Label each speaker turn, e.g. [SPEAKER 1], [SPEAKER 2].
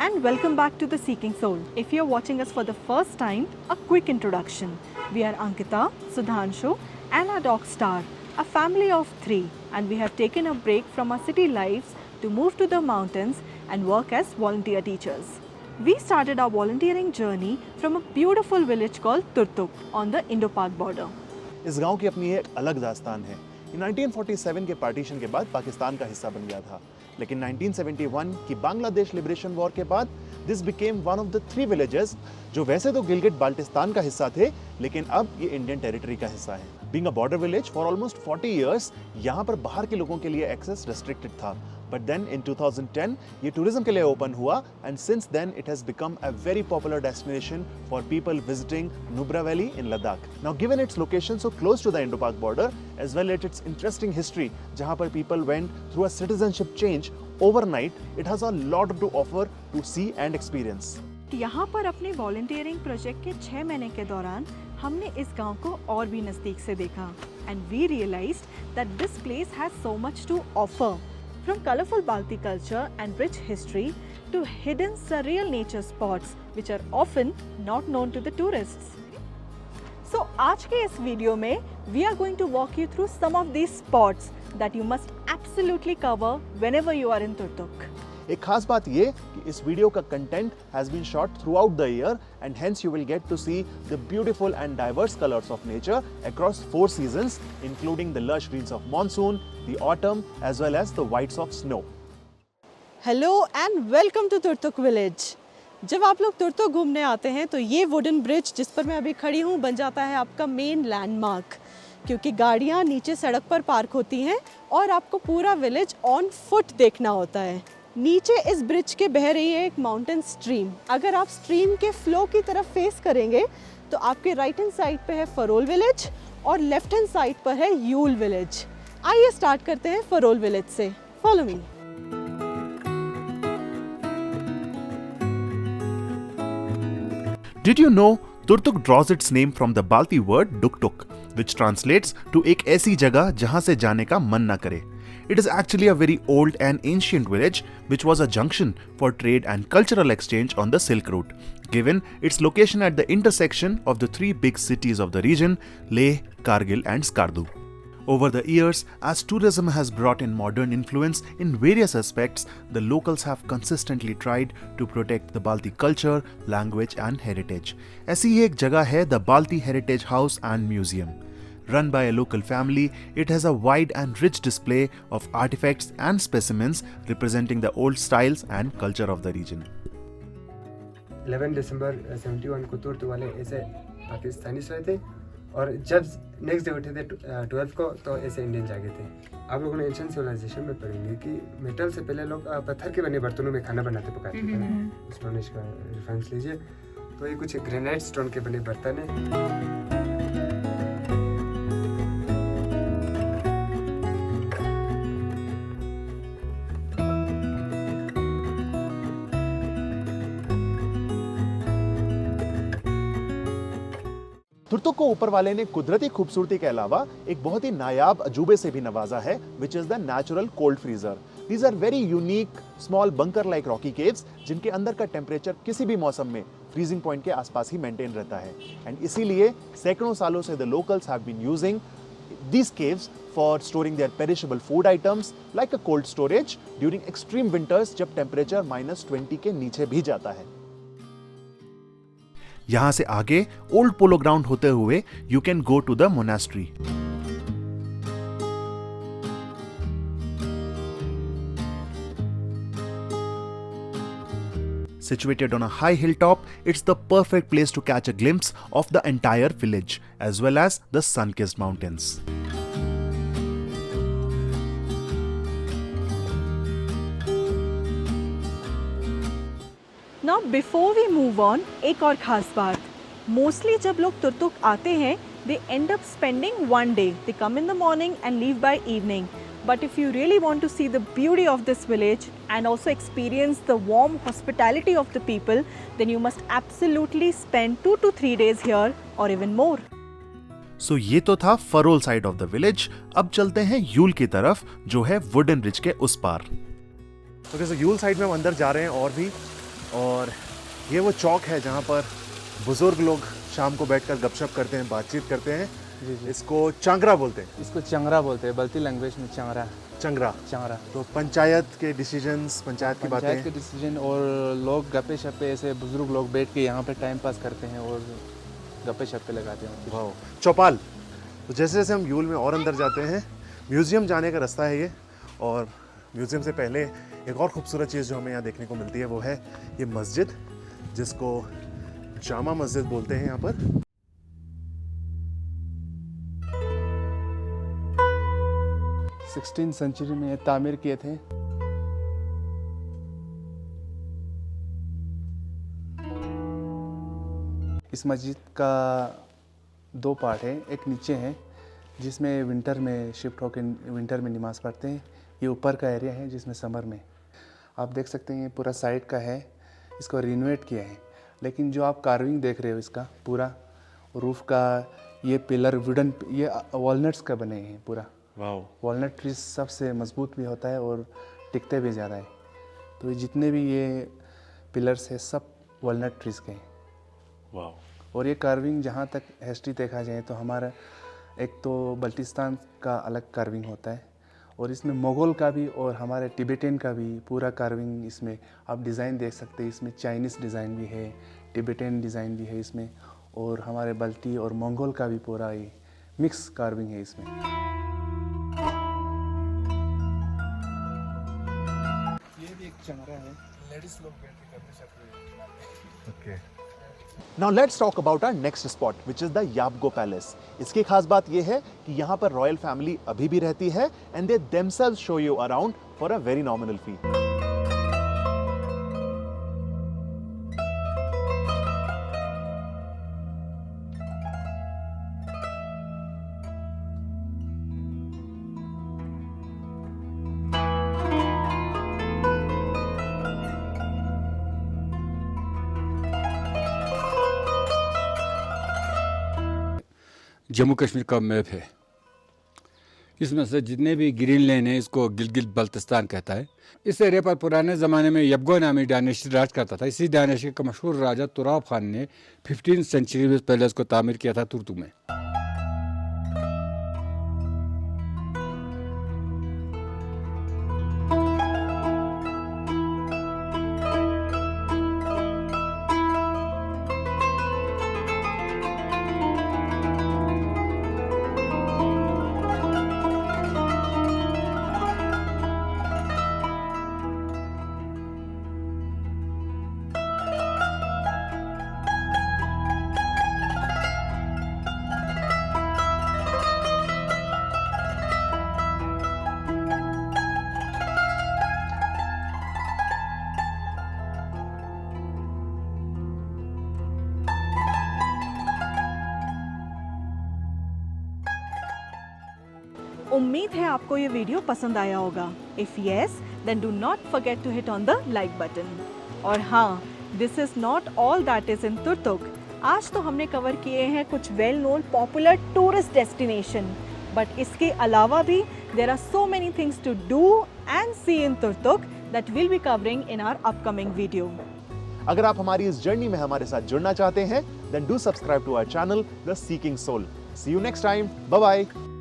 [SPEAKER 1] and welcome back to The Seeking Soul. If you're watching us for the first time, a quick introduction. We are Ankita, Sudhanshu and our dog Star, a family of 3, and we have taken a break from our city lives to move to the mountains and work as volunteer teachers. We started our volunteering journey from a beautiful village called Turtuk on the Indo-Pak border.
[SPEAKER 2] इस गांव की अपनी एक अलग दास्तान है। ये 1947 के पार्टीशन के बाद पाकिस्तान का हिस्सा बन गया था, लेकिन 1971 की बांग्लादेश लिबरेशन वॉर के बाद this became one of the 3 villages जो वैसे तो गिलगिट बाल्टिस्तान का हिस्सा थे, लेकिन अब ये इंडियन टेरिटरी का हिस्सा है। Being a border village for almost 40 years, यहाँ पर बाहर के लोगों के लिए एक्सेस रेस्ट्रिक्टेड था। But then in 2010 ये टूरिज्म के लिए ओपन हुआ and since then it has become a very popular destination for people visiting Nubra Valley in Ladakh. Now given its location so close to the Indo-Pak border as well as its interesting history जहाँ पर people went through a citizenship change overnight, it has a lot to offer to see and experience.
[SPEAKER 1] यहाँ पर अपने volunteering project के 6 महीने के दौरान हमने इस गांव को और भी नज़दीक से देखा and we realized that this place has so much to offer. From colorful Balti culture and rich history to hidden surreal nature spots which are often not known to the tourists. So आज के इस video में we are going to walk you through some of these spots that you must absolutely cover whenever you are in Turtuk.
[SPEAKER 2] एक खास बात ये कि इस वीडियो का content has been shot throughout the year and hence you will get to see the beautiful and diverse colours of nature across 4 seasons including the lush greens of monsoon, the autumn as well as the whites of snow.
[SPEAKER 1] Hello and welcome to Turtuk village. जब आप लोग तुर्तुक घूमने आते हैं तो ये wooden bridge जिस पर मैं अभी खड़ी हूँ बन जाता है आपका मेन लैंडमार्क, क्योंकि गाड़ियाँ नीचे सड़क पर पार्क होती हैं और आपको पूरा विलेज ऑन फुट देखना होता है। नीचे इस ब्रिज के बह रही है एक माउंटेन स्ट्रीम। अगर आप स्ट्रीम के फ्लो की तरफ फेस करेंगे तो आपके राइट हैंड साइड पे है फरोल विलेज और लेफ्ट हैंड साइड पर है यूल विलेज। आइए स्टार्ट करते हैं फरोल विलेज से। Follow me.
[SPEAKER 2] Did you know Turtuk draws its name from the Balti word duktuk, which translates to एक ऐसी जगह जहां से जाने का मन ना करे. It is actually a very old and ancient village which was a junction for trade and cultural exchange on the Silk Route, given its location at the intersection of the 3 big cities of the region, Leh, Kargil and Skardu. Over the years, as tourism has brought in modern influence in various aspects, the locals have consistently tried to protect the Balti culture, language and heritage. ऐसी ही एक जगह है the Balti Heritage House and Museum. Run by a local family, it has a wide and rich display of artifacts and specimens representing the old styles and culture of the region.
[SPEAKER 3] 11 दिसंबर 71 को तुर्तुक वाले ऐसे पाकिस्तानी सोए थे और जब next day उठे थे 12 को तो ऐसे इंडियन जागे थे। आप लोगों ने एंशिएंट सिविलाइजेशन में पढ़ेंगे कि मेटल से पहले लोग पत्थर के बने बर्तनों में खाना बनाते पकाते थे। स्टोनिश का रेफरेंस लीजिए, तो ये कुछ ग्रेनाइट स्टोन के बने बर्तन है।
[SPEAKER 2] तुर्तुक को ऊपर वाले ने कुदरती खूबसूरती के अलावा एक बहुत ही नायाब अजूबे से भी नवाजा है, which is the natural cold freezer. These are very unique small bunker like rocky caves जिनके अंदर का टेम्परेचर किसी भी मौसम में फ्रीजिंग पॉइंट के आसपास ही मेंटेन रहता है एंड इसीलिए सैकड़ों सालों से the locals have been using these caves for storing their perishable food items like a cold storage during extreme winters जब टेम्परेचर -20 के नीचे भी जाता है। यहां से आगे ओल्ड पोलो ग्राउंड होते हुए you can go to the monastery. Situated on a high hilltop, it's the perfect place to catch a glimpse of the entire village as well as the sun-kissed mountains.
[SPEAKER 1] Now before we move on, एक और खास बात, mostly जब लोग तुर्तुक आते हैं they end up spending one day. They come in the morning and leave by evening. But if you really want to see the beauty of this village and also experience the warm hospitality of the people, then you must absolutely spend 2 to 3 days here or even more.
[SPEAKER 2] So ये तो था फरोल side of the village. अब चलते हैं you'll की तरफ जो है वुडन ब्रिज के उस पार। तो यूल साइड में हम अंदर जा रहे हैं और भी और ये वो चौक है जहाँ पर बुज़ुर्ग लोग शाम को बैठकर गपशप करते हैं, बातचीत करते हैं।
[SPEAKER 4] जी जी,
[SPEAKER 2] इसको चांगरा बोलते हैं।
[SPEAKER 4] इसको चंगरा बोलते हैं, बल्ती लैंग्वेज में चंगरा।
[SPEAKER 2] चंगरा।
[SPEAKER 4] चंगरा
[SPEAKER 2] तो पंचायत के डिसीजंस, पंचायत की
[SPEAKER 4] पंचायत के
[SPEAKER 2] बातें।
[SPEAKER 4] डिसीजन, और लोग गप्पे शप्पे, ऐसे बुजुर्ग लोग बैठ के यहाँ पे टाइम पास करते हैं और गप्पे शप्पे लगाते हैं।
[SPEAKER 2] वाह। चौपाल। तो जैसे जैसे हम यूल में और अंदर जाते हैं, म्यूज़ियम जाने का रास्ता है ये। और म्यूज़ियम से पहले एक और ख़ूबसूरत चीज़ जो हमें यहाँ देखने को मिलती है वो है ये मस्जिद, जिसको जामा मस्जिद बोलते हैं यहाँ पर।
[SPEAKER 4] सिक्सटीन सेंचुरी में ये तामीर किए थे। इस मस्जिद का 2 पार्ट है, एक नीचे है जिसमें विंटर में शिफ्ट होकर विंटर में नमाज़ पढ़ते हैं। ये ऊपर का एरिया है जिसमें समर में आप देख सकते हैं ये पूरा साइड का है, इसको रिनोवेट किया है। लेकिन जो आप कार्विंग देख रहे हो इसका पूरा रूफ का, ये पिलर वुडन, ये वॉलनट्स का बने हैं पूरा।
[SPEAKER 2] वाह।
[SPEAKER 4] वॉलनट ट्रीज सबसे मजबूत भी होता है और टिकते भी ज़्यादा है। तो ये जितने भी ये पिलर्स है सब वॉलनट ट्रीज के हैं।
[SPEAKER 2] वाह।
[SPEAKER 4] और ये कार्विंग जहाँ तक हिस्ट्री देखा जाए तो हमारा एक तो बल्टिस्तान का अलग कार्विंग होता है और इसमें मुग़ल का भी और हमारे टिबेटन का भी पूरा कार्विंग इसमें आप डिज़ाइन देख सकते हैं। इसमें चाइनीज़ डिज़ाइन भी है, टिबेटन डिज़ाइन भी है इसमें, और हमारे बल्टी और मंगोल का भी पूरा ये मिक्स कार्विंग है इसमें। ये भी एक चंगरा है, लेडीज लोग बैठ के करते सकते हैं।
[SPEAKER 2] Okay. Now let's talk about our next spot, which is the Yapgo Palace. इसकी खास बात यह है कि यहाँ पर रॉयल फैमिली अभी भी रहती है and they themselves show you around for a very nominal fee.
[SPEAKER 5] Jammu Kashmir का मैप है। इसमें से जितने भी ग्रीन लैंड है इसको गिलगित बल्तिस्तान कहता है। इस एरिया पर पुराने ज़माने में यबगो नामी डायनेस्टी राज करता था। इसी डायनेस्टी का मशहूर राजा तुराब खान ने 15वीं सेंचुरी में पहले इसको तामीर किया था तुर्तु में।
[SPEAKER 1] उम्मीद है आपको ये वीडियो पसंद आया होगा। If yes, then do not forget to hit on the like button. और हाँ, this is not all that is in Turtuk. आज तो हमने कवर किए हैं कुछ well known popular tourist destination, but इसके अलावा भी there are so many things to do and see in Turtuk that will be covering in our upcoming video.
[SPEAKER 2] अगर आप हमारी इस जर्नी में हमारे साथ जुड़ना चाहते हैं, then do subscribe to our channel, The Seeking Soul. See you next time. Bye bye.